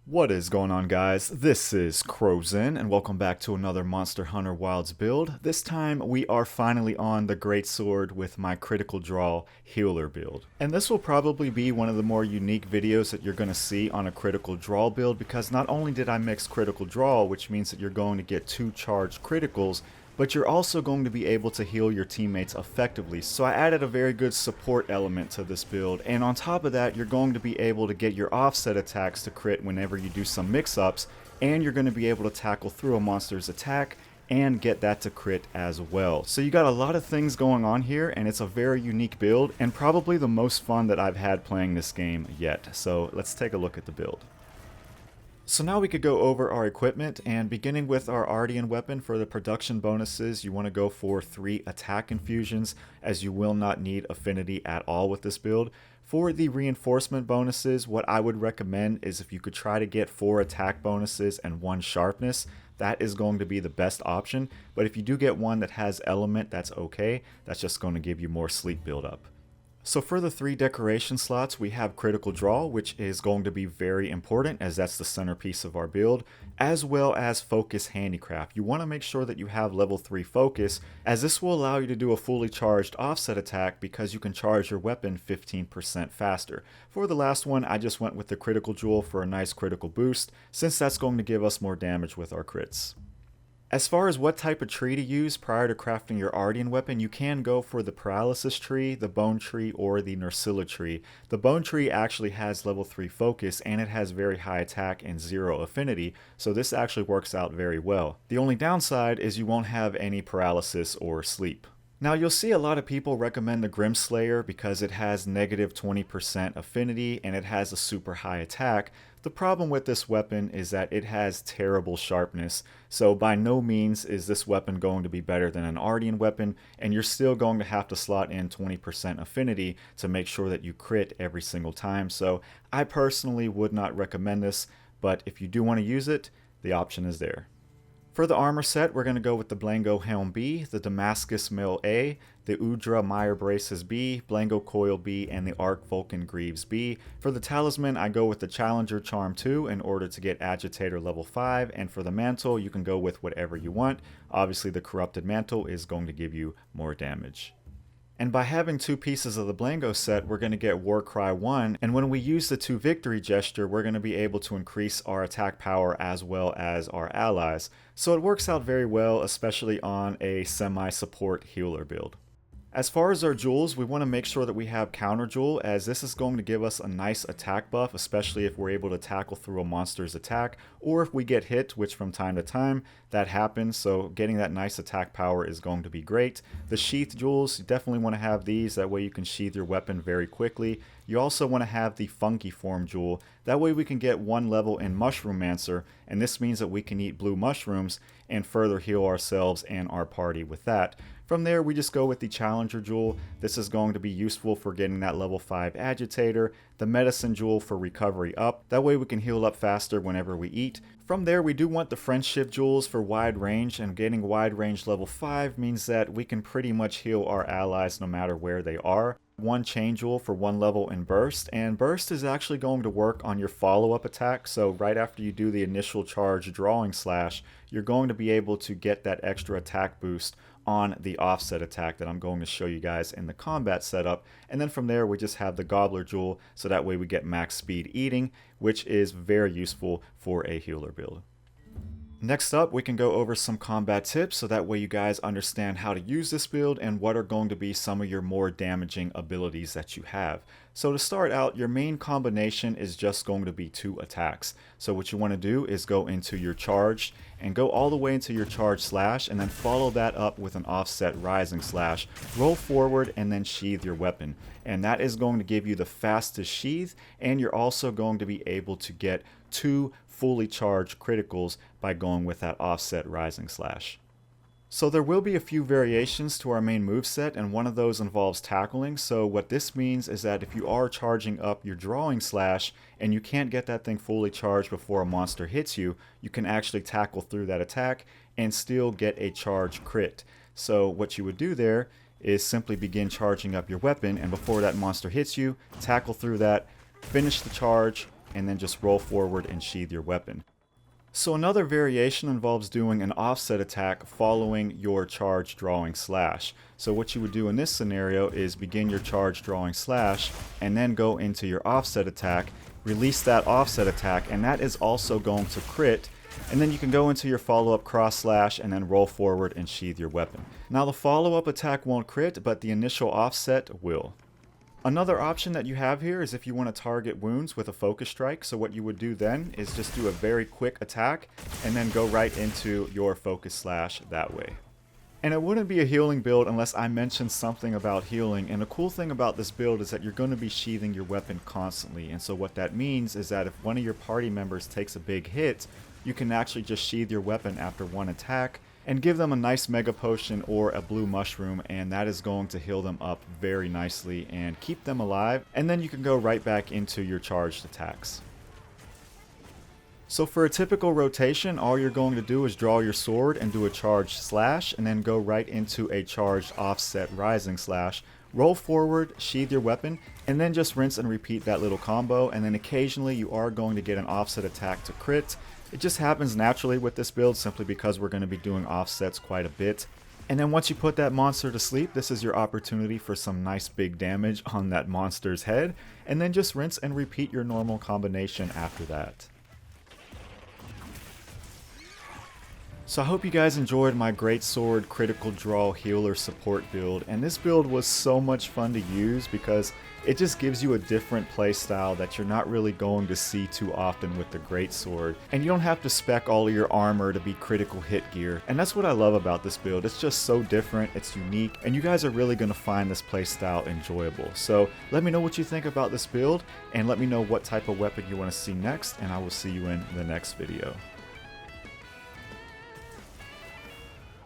What is going on, guys? This is Crowzen, and welcome back to another Monster Hunter Wilds build. This time we are finally on the Great Sword with my Critical Draw Healer build. And this will probably be one of the more unique videos that you're going to see on a Critical Draw build, because not only did I mix Critical Draw, which means that you're going to get 2 charged criticals, but you're also going to be able to heal your teammates effectively. So I added a very good support element to this build, and on top of that, you're going to be able to get your offset attacks to crit whenever you do some mix-ups, and you're going to be able to tackle through a monster's attack and get that to crit as well. So you got a lot of things going on here, and it's a very unique build, and probably the most fun that I've had playing this game yet. So let's take a look at the build. So now we could go over our equipment, and beginning with our Ardian weapon, for the production bonuses you want to go for 3 attack infusions, as you will not need affinity at all with this build. For the reinforcement bonuses, what I would recommend is if you could try to get 4 attack bonuses and 1 sharpness, that is going to be the best option. But if you do get one that has element, that's okay. That's just going to give you more sleep buildup. So for the 3 decoration slots, we have Critical Draw, which is going to be very important as that's the centerpiece of our build, as well as Focus Handicraft. You want to make sure that you have level 3 Focus, as this will allow you to do a fully charged offset attack because you can charge your weapon 15% faster. For the last one, I just went with the Critical Jewel for a nice critical boost, since that's going to give us more damage with our crits. As far as what type of tree to use prior to crafting your Ardian weapon, you can go for the Paralysis tree, the Bone tree, or the Nursilla tree. The Bone tree actually has level 3 focus, and it has very high attack and 0 affinity, so this actually works out very well. The only downside is you won't have any paralysis or sleep. Now you'll see a lot of people recommend the Grimslayer because it has negative 20% affinity and it has a super high attack. The problem with this weapon is that it has terrible sharpness, so by no means is this weapon going to be better than an Ardian weapon, and you're still going to have to slot in 20% affinity to make sure that you crit every single time. So I personally would not recommend this, but if you do want to use it, the option is there. For the armor set, we're going to go with the Blango Helm B, the Damascus Mill A, the Udra Meyer Braces B, Blango Coil B, and the Arc Vulcan Greaves B. For the talisman, I go with the Challenger Charm 2 in order to get Agitator level 5, and for the mantle, you can go with whatever you want. Obviously, the Corrupted Mantle is going to give you more damage. And by having 2 pieces of the Blango set, we're going to get Warcry 1, and when we use the 2 Victory Gesture, we're going to be able to increase our attack power as well as our allies. So it works out very well, especially on a semi-support healer build. As far as our jewels, we want to make sure that we have Counter Jewel, as this is going to give us a nice attack buff, especially if we're able to tackle through a monster's attack, or if we get hit, which from time to time that happens, so getting that nice attack power is going to be great. The Sheath Jewels, you definitely want to have these, that way you can sheath your weapon very quickly. You also want to have the Funky Form Jewel, that way we can get 1 level in Mushroomancer, and this means that we can eat blue mushrooms and further heal ourselves and our party with that. From there, we just go with the Challenger Jewel. This is going to be useful for getting that level 5 Agitator. The Medicine Jewel for recovery up. That way we can heal up faster whenever we eat. From there, we do want the Friendship Jewels for wide range, and getting wide range level 5 means that we can pretty much heal our allies no matter where they are. 1 Chain Jewel for 1 level in Burst, and Burst is actually going to work on your follow-up attack, so right after you do the initial charge drawing slash, you're going to be able to get that extra attack boost on the offset attack that I'm going to show you guys in the combat setup. And then from there we just have the Gobbler Jewel, so that way we get max speed eating, which is very useful for a healer build. Next up, we can go over some combat tips, so that way you guys understand how to use this build and what are going to be some of your more damaging abilities that you have. So to start out, your main combination is just going to be 2 attacks. So what you want to do is go into your charge and go all the way into your charge slash, and then follow that up with an offset rising slash, roll forward, and then sheathe your weapon. And that is going to give you the fastest sheathe, and you're also going to be able to get 2 fully charged criticals by going with that offset rising slash. So there will be a few variations to our main moveset, and one of those involves tackling. So what this means is that if you are charging up your drawing slash and you can't get that thing fully charged before a monster hits you, you can actually tackle through that attack and still get a charge crit. So what you would do there is simply begin charging up your weapon, and before that monster hits you, tackle through that, finish the charge, and then just roll forward and sheathe your weapon. So another variation involves doing an offset attack following your charge drawing slash. So what you would do in this scenario is begin your charge drawing slash and then go into your offset attack, release that offset attack, and that is also going to crit. And then you can go into your follow-up cross slash and then roll forward and sheathe your weapon. Now the follow-up attack won't crit, but the initial offset will. Another option that you have here is if you want to target wounds with a focus strike. So what you would do then is just do a very quick attack and then go right into your focus slash that way. And it wouldn't be a healing build unless I mentioned something about healing. And the cool thing about this build is that you're going to be sheathing your weapon constantly. And so what that means is that if one of your party members takes a big hit, you can actually just sheathe your weapon after one attack and give them a nice mega potion or a blue mushroom, and that is going to heal them up very nicely and keep them alive, and then you can go right back into your charged attacks. So for a typical rotation, all you're going to do is draw your sword and do a charged slash, and then go right into a charged offset rising slash, roll forward, sheathe your weapon, and then just rinse and repeat that little combo, and then occasionally you are going to get an offset attack to crit. It just happens naturally with this build simply because we're going to be doing offsets quite a bit. And then once you put that monster to sleep, this is your opportunity for some nice big damage on that monster's head, and then just rinse and repeat your normal combination after that. So I hope you guys enjoyed my Greatsword Critical Draw Healer support build, and this build was so much fun to use because it just gives you a different playstyle that you're not really going to see too often with the Greatsword, and you don't have to spec all of your armor to be critical hit gear, and that's what I love about this build. It's just so different, it's unique, and you guys are really going to find this playstyle enjoyable. So let me know what you think about this build, and let me know what type of weapon you want to see next, and I will see you in the next video.